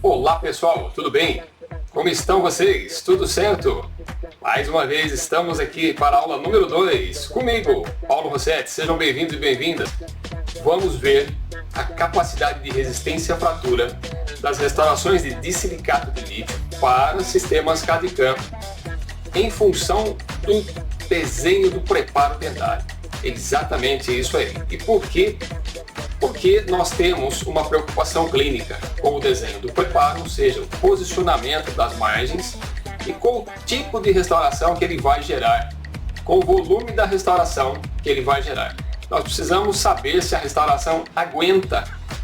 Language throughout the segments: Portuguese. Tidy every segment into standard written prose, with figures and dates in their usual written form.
Olá pessoal, tudo bem? Como estão vocês? Tudo certo? Mais uma vez estamos aqui para a aula número 2, comigo, Paulo Rossetti. Sejam bem-vindos e bem-vindas. Vamos ver a capacidade de resistência à fratura das restaurações de disilicato de lítio para sistemas CAD/CAM em função do desenho do preparo dentário. Exatamente isso aí. E por quê? Porque nós temos uma preocupação clínica com o desenho do preparo, ou seja, o posicionamento das margens e com o tipo de restauração que ele vai gerar, com o volume da restauração que ele vai gerar. Nós precisamos saber se a restauração aguenta,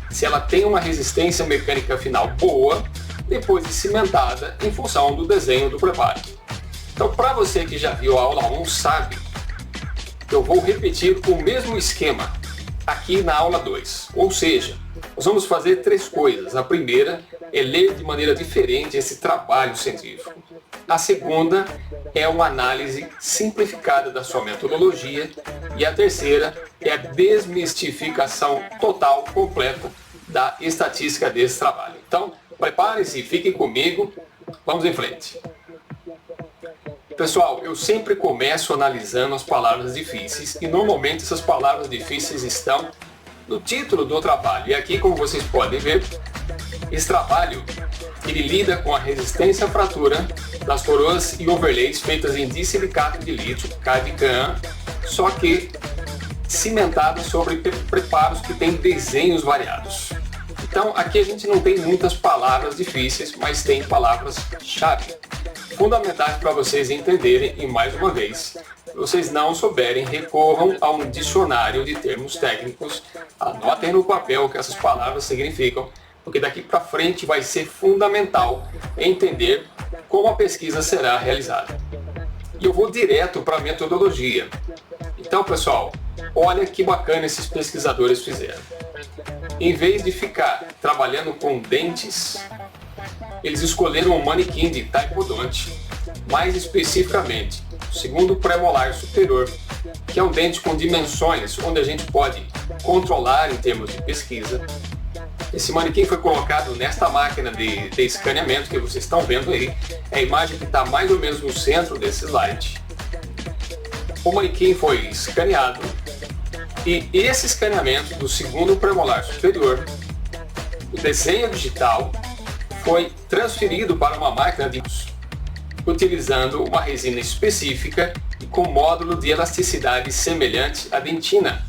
se ela tem uma resistência mecânica final boa, depois de cimentada em função do desenho do preparo. Então, para você que já viu a aula 1, sabe que eu vou repetir o mesmo esquema aqui na aula 2. Ou seja, nós vamos fazer 3 coisas. A primeira é ler de maneira diferente esse trabalho científico. A segunda é uma análise simplificada da sua metodologia. E a terceira é a desmistificação total, completa da estatística desse trabalho. Então, prepare-se, fiquem comigo, vamos em frente. Pessoal, eu sempre começo analisando as palavras difíceis e normalmente essas palavras difíceis estão no título do trabalho. E aqui, como vocês podem ver, esse trabalho ele lida com a resistência à fratura das coroas e overlays feitas em disilicato de lítio, CAD/CAM, só que cimentados sobre preparos que têm desenhos variados. Então, aqui a gente não tem muitas palavras difíceis, mas tem palavras-chave fundamentais para vocês entenderem. E mais uma vez, se vocês não souberem, recorram a um dicionário de termos técnicos, anotem no papel o que essas palavras significam, porque daqui para frente vai ser fundamental entender como a pesquisa será realizada. E eu vou direto para a metodologia. Então, pessoal, olha que bacana esses pesquisadores fizeram. Em vez de ficar trabalhando com dentes, eles escolheram um manequim de taipodonte, mais especificamente o segundo premolar superior, que é um dente com dimensões onde a gente pode controlar em termos de pesquisa. Esse manequim foi colocado nesta máquina de escaneamento que vocês estão vendo aí. É a imagem que está mais ou menos no centro desse slide. O manequim foi escaneado e esse escaneamento do segundo premolar superior, o desenho digital, foi transferido para uma máquina de utilizando uma resina específica e com módulo de elasticidade semelhante à dentina,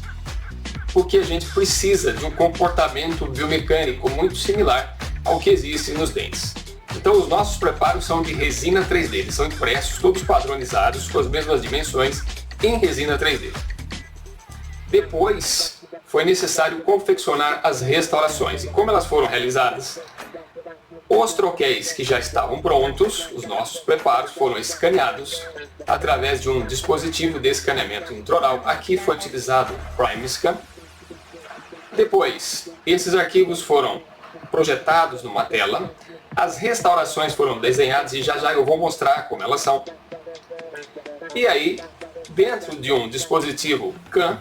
porque a gente precisa de um comportamento biomecânico muito similar ao que existe nos dentes. Então os nossos preparos são de resina 3D, eles são impressos todos padronizados com as mesmas dimensões em resina 3D. Depois foi necessário confeccionar as restaurações, e como elas foram realizadas? Os troquéis que já estavam prontos, os nossos preparos, foram escaneados através de um dispositivo de escaneamento intraoral. Aqui foi utilizado o PrimeScan. Depois, esses arquivos foram projetados numa tela, as restaurações foram desenhadas e já eu vou mostrar como elas são. E aí, dentro de um dispositivo CAM,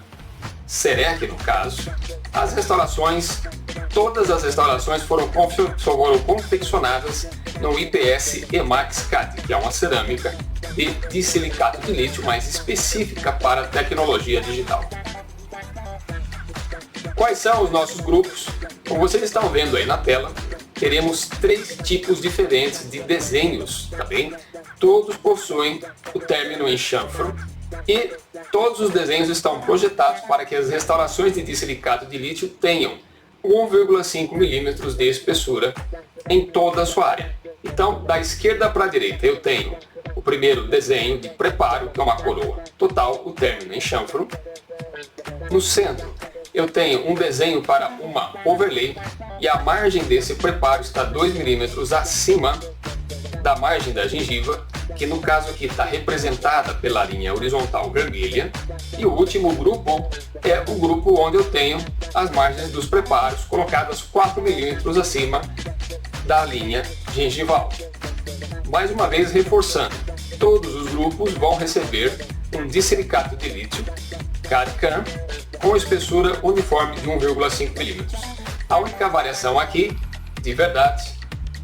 CEREC no caso, as restaurações, todas as restaurações foram confeccionadas no IPS Emax CAD, que é uma cerâmica de disilicato de lítio mais específica para tecnologia digital. Quais são os nossos grupos? Como vocês estão vendo aí na tela, teremos 3 tipos diferentes de desenhos, tá bem? Todos possuem o término em chanfro e todos os desenhos estão projetados para que as restaurações de disilicato de lítio tenham 1,5 milímetros de espessura em toda a sua área. Então, da esquerda para a direita, eu tenho o primeiro desenho de preparo, que é uma coroa total, o término em chanfro. No centro, eu tenho um desenho para uma overlay e a margem desse preparo está 2 milímetros acima da margem da gengiva, que no caso aqui está representada pela linha horizontal vermelha. E o último grupo é o grupo onde eu tenho as margens dos preparos colocadas 4 milímetros acima da linha gengival. Mais uma vez reforçando, todos os grupos vão receber um disilicato de lítio CAD/CAM com espessura uniforme de 1,5 milímetros. A única variação aqui, de verdade,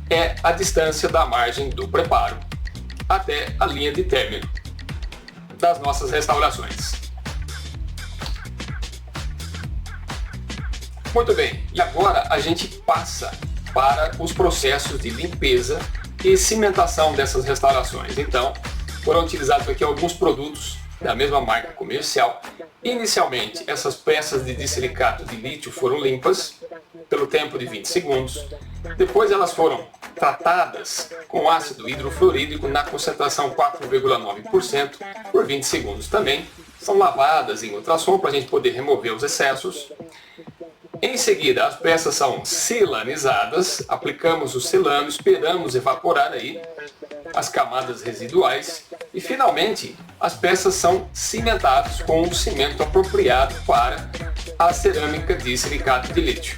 é a distância da margem do preparo até a linha de término das nossas restaurações. Muito bem, e agora a gente passa para os processos de limpeza e cimentação dessas restaurações. Então, foram utilizados aqui alguns produtos da mesma marca comercial. Inicialmente, essas peças de dissilicato de lítio foram limpas pelo tempo de 20 segundos. Depois elas foram tratadas com ácido hidrofluorídrico na concentração 4,9% por 20 segundos também. São lavadas em ultrassom para a gente poder remover os excessos. Em seguida, as peças são silanizadas, aplicamos o silano, esperamos evaporar aí as camadas residuais e finalmente as peças são cimentadas com um cimento apropriado para a cerâmica de silicato de lítio.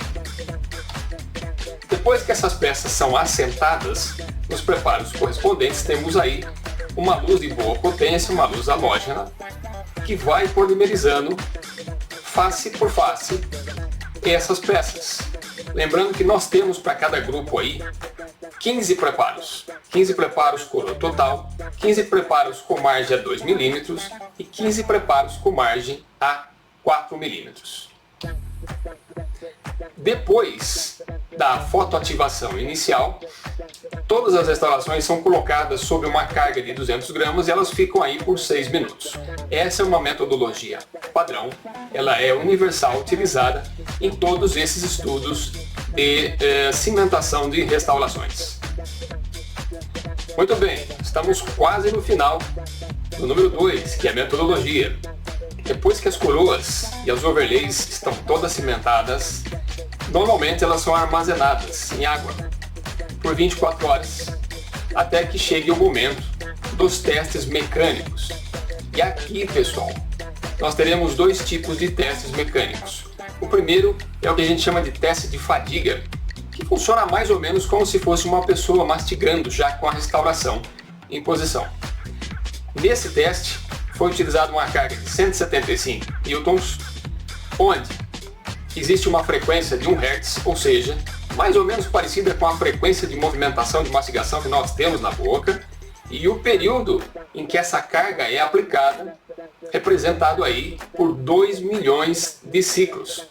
Depois que essas peças são assentadas, nos preparos correspondentes temos aí uma luz de boa potência, uma luz halógena, que vai polimerizando face por face essas peças. Lembrando que nós temos para cada grupo aí 15 preparos. 15 preparos coroa total, 15 preparos com margem a 2 mm e 15 preparos com margem a 4 mm. Depois da fotoativação inicial, todas as restaurações são colocadas sob uma carga de 200 gramas e elas ficam aí por 6 minutos. Essa é uma metodologia padrão, ela é universal, utilizada em todos esses estudos de cimentação de restaurações. Muito bem, estamos quase no final do número 2, que é a metodologia. Depois que as coroas e as overlays estão todas cimentadas, normalmente elas são armazenadas em água por 24 horas, até que chegue o momento dos testes mecânicos. E aqui, pessoal, nós teremos dois tipos de testes mecânicos. O primeiro é o que a gente chama de teste de fadiga, que funciona mais ou menos como se fosse uma pessoa mastigando já com a restauração em posição. Nesse teste foi utilizada uma carga de 175 newtons, onde existe uma frequência de 1 Hz, ou seja, mais ou menos parecida com a frequência de movimentação de mastigação que nós temos na boca, e o período em que essa carga é aplicada, representado aí por 2 milhões de ciclos.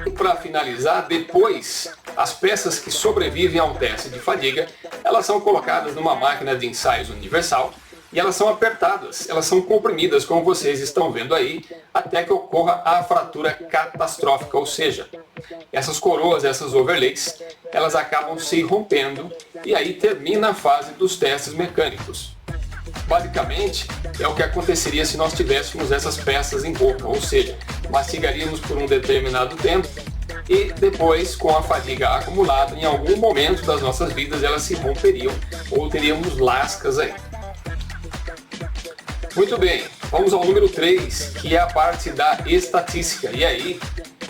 E para finalizar, depois, as peças que sobrevivem ao teste de fadiga, elas são colocadas numa máquina de ensaios universal e elas são apertadas, elas são comprimidas, como vocês estão vendo aí, até que ocorra a fratura catastrófica, ou seja, essas coroas, essas overlays, elas acabam se rompendo e aí termina a fase dos testes mecânicos. Basicamente, é o que aconteceria se nós tivéssemos essas peças em boca, ou seja, mastigaríamos por um determinado tempo e depois, com a fadiga acumulada, em algum momento das nossas vidas elas se romperiam ou teríamos lascas aí. Muito bem, vamos ao número 3, que é a parte da estatística. E aí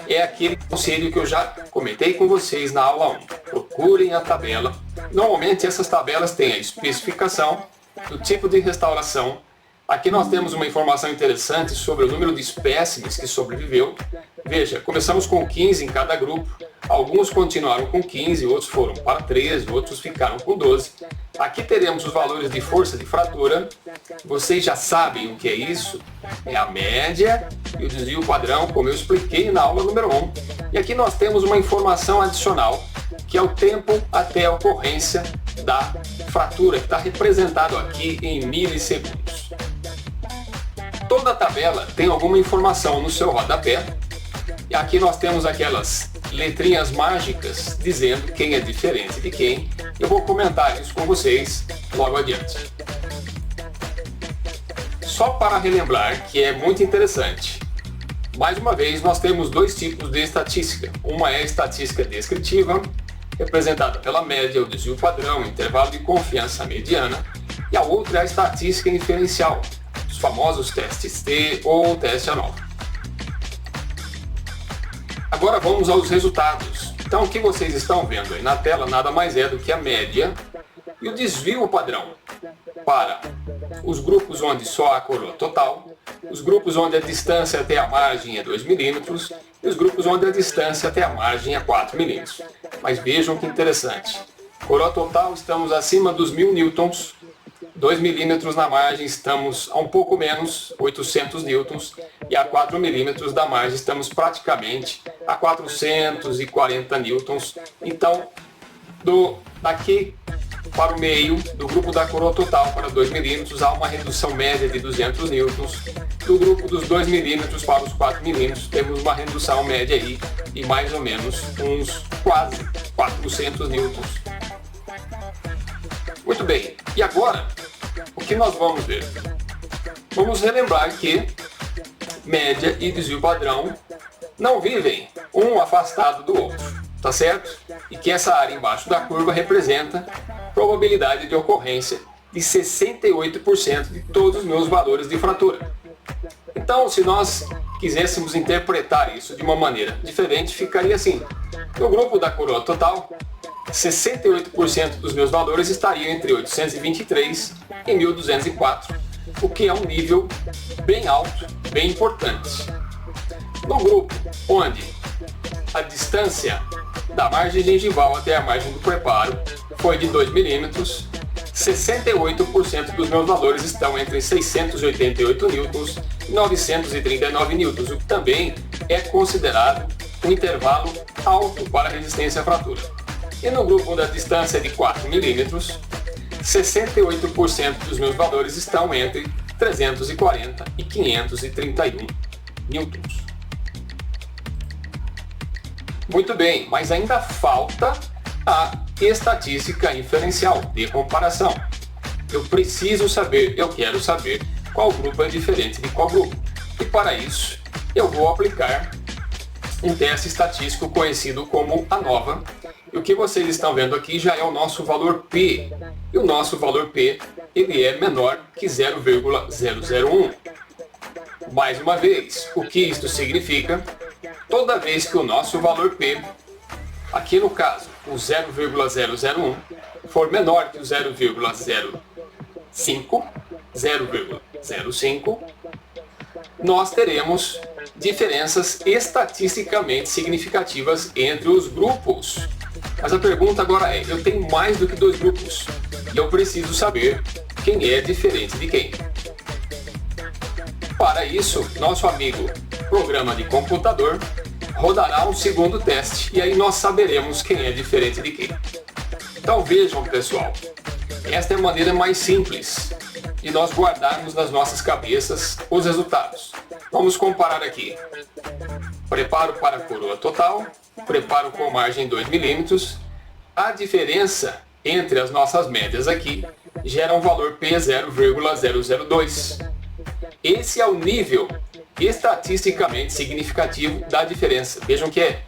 é aquele conselho que eu já comentei com vocês na aula 1. Procurem a tabela. Normalmente essas tabelas têm a especificação do tipo de restauração. Aqui nós temos uma informação interessante sobre o número de espécimes que sobreviveu. Veja, começamos com 15 em cada grupo. Alguns continuaram com 15, outros foram para 13, outros ficaram com 12. Aqui teremos os valores de força de fratura. Vocês já sabem o que é isso. É a média e o desvio padrão, como eu expliquei na aula número 1. E aqui nós temos uma informação adicional, que é o tempo até a ocorrência da fratura, que está representado aqui em milissegundos. Toda tabela tem alguma informação no seu rodapé. E aqui nós temos aquelas letrinhas mágicas dizendo quem é diferente de quem. Eu vou comentar isso com vocês logo adiante. Só para relembrar que é muito interessante. Mais uma vez, nós temos dois tipos de estatística. Uma é a estatística descritiva, representada pela média, o desvio padrão, o intervalo de confiança mediana. E a outra é a estatística inferencial, os famosos testes T ou teste ANOVA. Agora vamos aos resultados. Então o que vocês estão vendo aí na tela nada mais é do que a média e o desvio padrão para os grupos onde só há coroa total, os grupos onde a distância até a margem é 2 mm e os grupos onde a distância até a margem é 4 mm. Mas vejam que interessante. Coroa total, estamos acima dos 1000 newtons. 2 milímetros na margem, estamos a um pouco menos, 800 newtons. E a 4 milímetros da margem, estamos praticamente a 440 newtons. Então, daqui para o meio do grupo da coroa total para 2 milímetros, há uma redução média de 200 newtons. Do grupo dos 2 milímetros para os 4 milímetros, temos uma redução média aí de mais ou menos uns quase 400 newtons. Muito bem, e agora, o que nós vamos ver? Vamos relembrar que média e desvio padrão não vivem um afastado do outro, tá certo? E que essa área embaixo da curva representa probabilidade de ocorrência de 68% de todos os meus valores de fratura. Então, se nós quiséssemos interpretar isso de uma maneira diferente, ficaria assim. No grupo da coroa total, 68% dos meus valores estariam entre 823 e 1204, o que é um nível bem alto, bem importante. No grupo onde a distância da margem gengival até a margem do preparo foi de 2 milímetros, 68% dos meus valores estão entre 688 newtons e 939 newtons, o que também é considerado um intervalo alto para a resistência à fratura. E no grupo onde a distância é de 4 milímetros, 68% dos meus valores estão entre 340 e 531 newtons. Muito bem, mas ainda falta a estatística inferencial de comparação. Eu preciso saber, eu quero saber qual grupo é diferente de qual grupo. E para isso, eu vou aplicar um teste estatístico conhecido como ANOVA. E o que vocês estão vendo aqui já é o nosso valor P. E o nosso valor P, ele é menor que 0,001. Mais uma vez, o que isto significa? Toda vez que o nosso valor P, aqui no caso o 0,001, for menor que o 0,05, nós teremos diferenças estatisticamente significativas entre os grupos. Mas a pergunta agora é, eu tenho mais do que 2 grupos e eu preciso saber quem é diferente de quem. Para isso, nosso amigo programa de computador rodará um segundo teste e aí nós saberemos quem é diferente de quem. Então vejam, pessoal, esta é a maneira mais simples de nós guardarmos nas nossas cabeças os resultados. Vamos comparar aqui. Preparo para a coroa total, preparo com margem 2 milímetros. A diferença entre as nossas médias aqui gera um valor P 0,002. Esse é o nível estatisticamente significativo da diferença. Vejam que é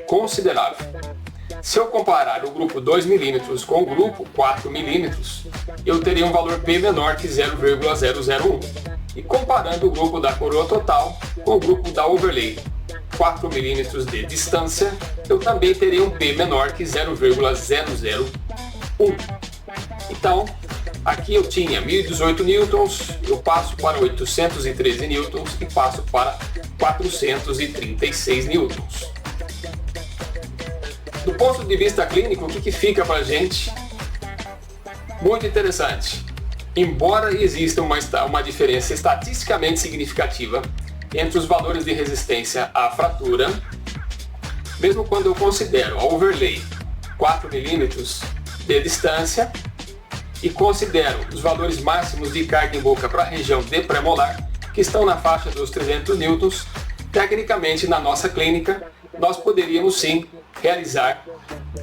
considerável. Se eu comparar o grupo 2 milímetros com o grupo 4 milímetros, eu teria um valor P menor que 0,001. E comparando o grupo da coroa total com o grupo da overlay 4 milímetros de distância, eu também teria um P menor que 0,001. Então, aqui eu tinha 1018 newtons, eu passo para 813 newtons e passo para 436 newtons. Do ponto de vista clínico, o que fica para a gente? Muito interessante. Embora exista uma diferença estatisticamente significativa entre os valores de resistência à fratura, mesmo quando eu considero a overlay 4 milímetros de distância e considero os valores máximos de carga em boca para a região de premolar, que estão na faixa dos 300 newtons, tecnicamente na nossa clínica nós poderíamos sim realizar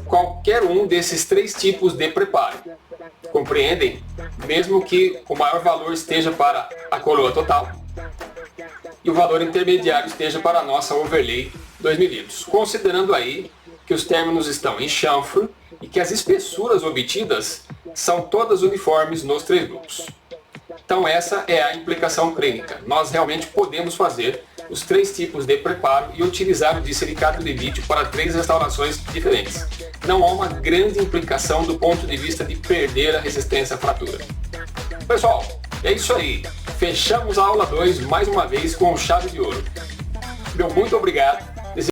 qualquer um desses 3 tipos de preparo. Compreendem? Mesmo que o maior valor esteja para a coroa total e o valor intermediário esteja para a nossa overlay 2 milímetros. Considerando aí que os términos estão em chanfre e que as espessuras obtidas são todas uniformes nos 3 grupos. Então essa é a implicação clínica. Nós realmente podemos fazer os 3 tipos de preparo e utilizar o disilicato de lítio para 3 restaurações diferentes. Não há uma grande implicação do ponto de vista de perder a resistência à fratura. Pessoal, é isso aí. Fechamos a aula 2 mais uma vez com chave de ouro. Meu muito obrigado